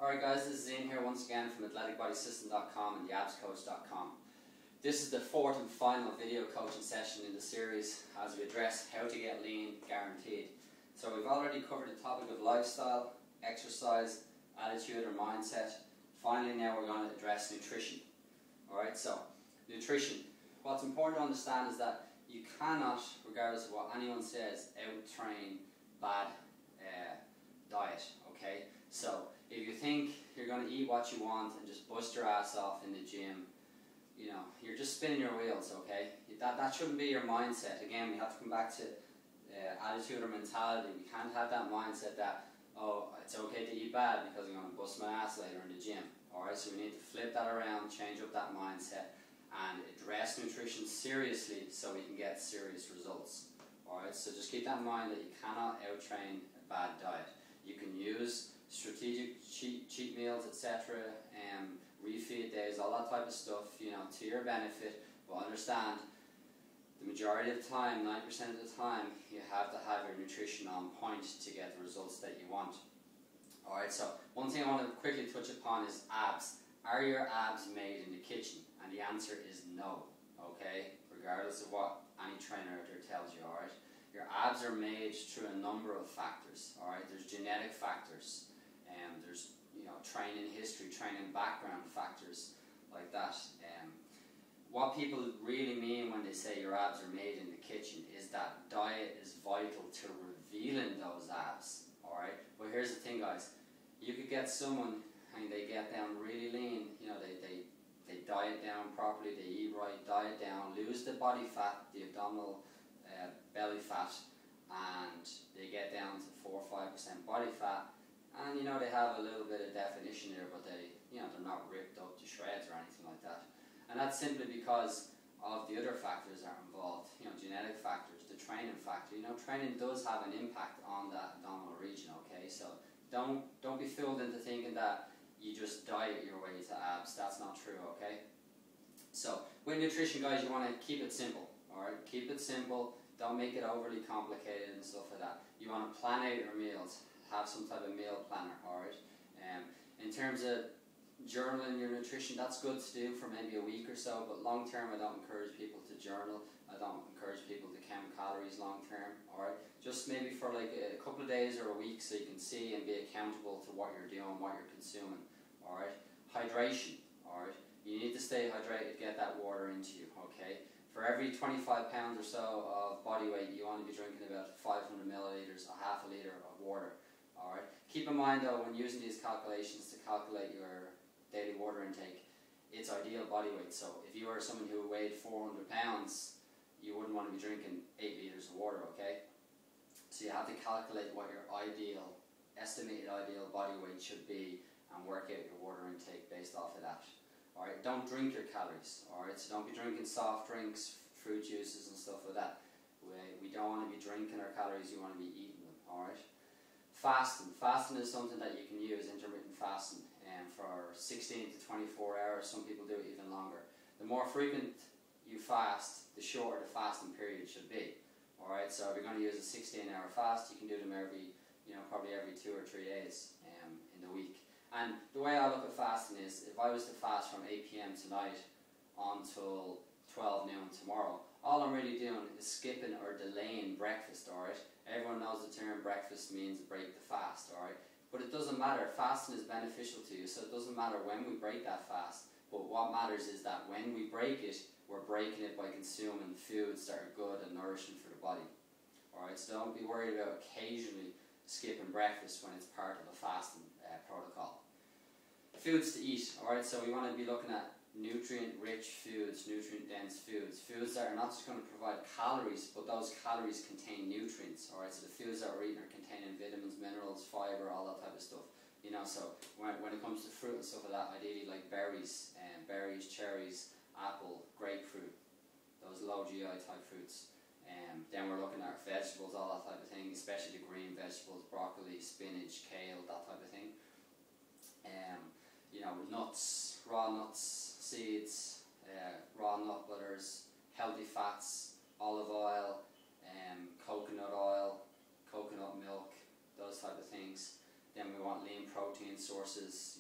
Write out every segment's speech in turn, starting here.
Alright guys, this is Ian here once again from athleticbodysystem.com and theabscoach.com. This is the fourth and final video coaching session in the series as we address how to get lean guaranteed. So we've already covered the topic of lifestyle, exercise, attitude or mindset. Finally now we're going to address nutrition. Alright, so nutrition. What's important to understand is that you cannot, regardless of what anyone says, out-train bad diet, okay? So if you think you're going to eat what you want and just bust your ass off in the gym, you know, you're just spinning your wheels, okay? That shouldn't be your mindset. Again, we have to come back to attitude or mentality. We can't have that mindset that, oh, it's okay to eat bad because I'm going to bust my ass later in the gym. Alright, so we need to flip that around, change up that mindset, and address nutrition seriously so we can get serious results. Alright, so just keep that in mind that you cannot out-train a bad diet. You can use strategic cheat meals, etc., refeed days, all that type of stuff, you know, to your benefit, but understand the majority of the time, 90% of the time, you have to have your nutrition on point to get the results that you want. Alright, so one thing I want to quickly touch upon is abs. Are your abs made in the kitchen? And the answer is no, okay? Regardless of what any trainer out there tells you, alright? Your abs are made through a number of factors, alright? There's genetic factors, there's, you know, training history, training background factors like that. What people really mean when they say your abs are made in the kitchen is that diet is vital to revealing those abs, alright? But here's the thing, guys. You could get someone and they get down really lean, you know, they diet down properly, they eat right, diet down, lose the body fat, the abdominal belly fat, and they get down to 4 or 5% body fat, and you know they have a little bit of definition there, but they, you know, they're not ripped up to shreds or anything like that. And that's simply because of the other factors that are involved, you know, genetic factors, the training factor. You know, training does have an impact on that abdominal region, okay? So don't be fooled into thinking that you just diet your way to abs. That's not true, okay? So with nutrition, guys, you want to keep it simple, alright? Keep it simple. Don't make it overly complicated and stuff like that. You want to plan out your meals. Have some type of meal planner, alright? In terms of journaling your nutrition, that's good to do for maybe a week or so, but long term I don't encourage people to journal. I don't encourage people to count calories long term, alright? Just maybe for like a couple of days or a week so you can see and be accountable to what you're doing, what you're consuming, alright? Hydration, alright? You need to stay hydrated, get that water into you, okay? For every 25 pounds or so of body weight, you want to be drinking about 500 milliliters, a half a litre of water, alright? Keep in mind though, when using these calculations to calculate your daily water intake, it's ideal body weight. So if you are someone who weighed 400 pounds, you wouldn't want to be drinking 8 litres of water, okay? So you have to calculate what your estimated ideal body weight should be and work out your water intake based off of that. Alright, don't drink your calories, alright? So don't be drinking soft drinks, fruit juices and stuff like that. We don't want to be drinking our calories, you want to be eating them, alright? Fasting. Fasting is something that you can use, intermittent fasting, for 16 to 24 hours. Some people do it even longer. The more frequent you fast, the shorter the fasting period should be. Alright, so if you're going to use a 16-hour fast, you can do them every, you know, probably every 2 or 3 days in the week. And the way I look at fasting is, if I was to fast from 8 p.m. tonight until 12 noon tomorrow, all I'm really doing is skipping or delaying breakfast, alright? Everyone knows the term breakfast means break the fast, alright? But it doesn't matter. Fasting is beneficial to you, so it doesn't matter when we break that fast. But what matters is that when we break it, we're breaking it by consuming foods that are good and nourishing for the body. Alright, so don't be worried about occasionally skipping breakfast when it's part of a fasting protocol. Foods to eat, alright, so we want to be looking at nutrient-rich foods, nutrient-dense foods, foods that are not just going to provide calories, but those calories contain nutrients, alright, so the foods that we're eating are containing vitamins, minerals, fibre, all that type of stuff, you know, so when it comes to fruit and stuff like that, ideally like berries, cherries, apple, grapefruit, those low GI type fruits. Then we're looking at vegetables, all that type of thing, especially the green vegetables, broccoli, spinach, kale, that type of thing. You know, nuts, raw nuts, seeds, raw nut butters, healthy fats, olive oil, coconut oil, coconut milk, those type of things. Then we want lean protein sources,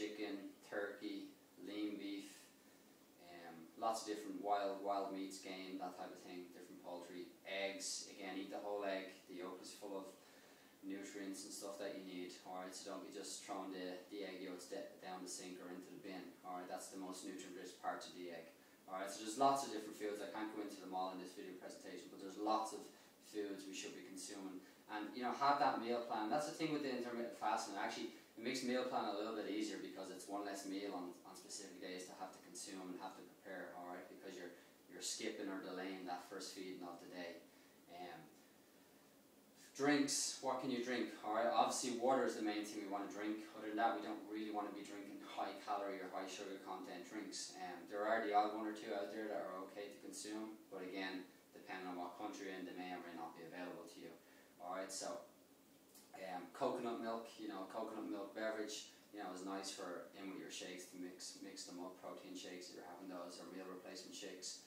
chicken, turkey, lean beef, lots of different wild meats, game, that type of thing, different poultry, eggs. Again, eat the whole egg. The yolk is full of nutrients and stuff that you need. Alright, so don't be just throwing the egg yolks down the sink or into the bin. Alright, that's the most nutrient-rich part of the egg. Alright, so there's lots of different foods. I can't go into them all in this video presentation, but there's lots of foods we should be consuming. And have that meal plan. That's the thing with the intermittent fasting. Actually, it makes meal plan a little bit easier because it's one less meal on specific days to have to consume and have to prepare. Alright, because you're skipping or delaying that first feeding of the day. Drinks, what can you drink? Alright, obviously water is the main thing we want to drink. Other than that, we don't really want to be drinking high calorie or high sugar content drinks. There are the odd one or two out there that are okay to consume, but again, depending on what country you're in, they may or may not be available to you. Alright, so coconut milk, coconut milk beverage, is nice for in with your shakes to mix them up, protein shakes if you're having those, or meal replacement shakes.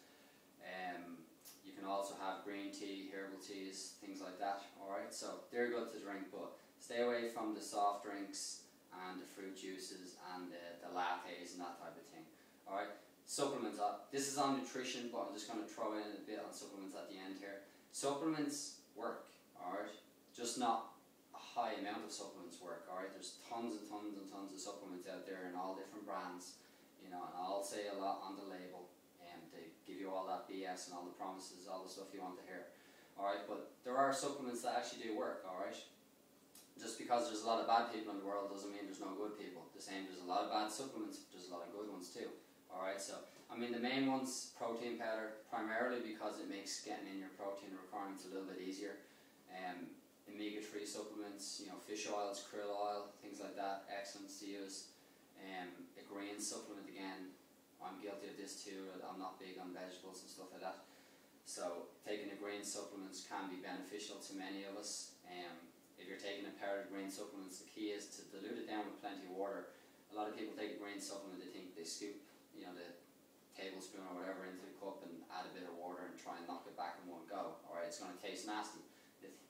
You can also have green tea, herbal teas, things like that. Alright, so they're good to drink, but stay away from the soft drinks and the fruit juices and the lattes and that type of thing. Alright, supplements. This is on nutrition, but I'm just going to throw in a bit on supplements at the end here. Supplements work, alright, just not a high amount of supplements work. Alright, there's tons and tons and tons of supplements out there in all different brands, and I'll say a lot on the label. They give you all that BS and all the promises, all the stuff you want to hear. Alright, but there are supplements that actually do work, alright? Just because there's a lot of bad people in the world doesn't mean there's no good people. The same, there's a lot of bad supplements, but there's a lot of good ones too. Alright, so, the main one's protein powder, primarily because it makes getting in your protein requirements a little bit easier. Omega-3 supplements, fish oils, krill oil, things like that, excellent to use. A grain supplement, again, I'm guilty of this too. I'm not big on vegetables and stuff like that. So taking the grain supplements can be beneficial to many of us. If you're taking a powdered grain supplements, the key is to dilute it down with plenty of water. A lot of people take a grain supplement, they think they scoop the tablespoon or whatever into the cup and add a bit of water and try and knock it back in one go. Alright, it's going to taste nasty.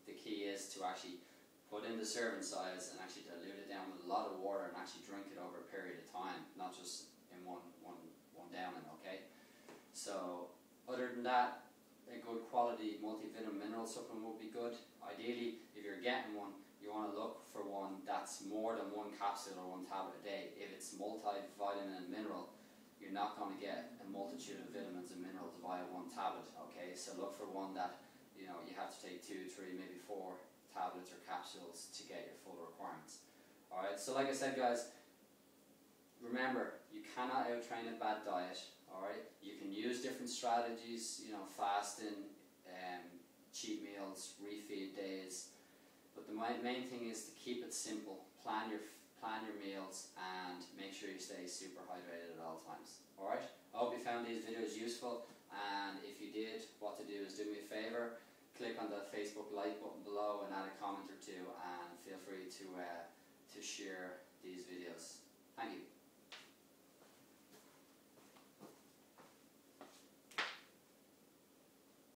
The key is to actually put in the serving size and actually dilute it down with a lot of water and actually drink it over a period of time, not just in one downing, okay? So, other than that, a good quality multivitamin mineral supplement would be good. Ideally, if you're getting one, you want to look for one that's more than one capsule or one tablet a day. If it's multivitamin and mineral, you're not going to get a multitude of vitamins and minerals via one tablet, okay? So look for one that, you have to take 2, 3, maybe 4 tablets or capsules to get your full requirements. Alright, so like I said, guys, remember, you cannot out-train a bad diet, alright? You can use different strategies, fasting, cheat meals, refeed days, but the main thing is to keep it simple. Plan your meals and make sure you stay super hydrated at all times, alright? I hope you found these videos useful, and if you did, what to do is do me a favor, click on the Facebook like button below and add a comment or two, and feel free to share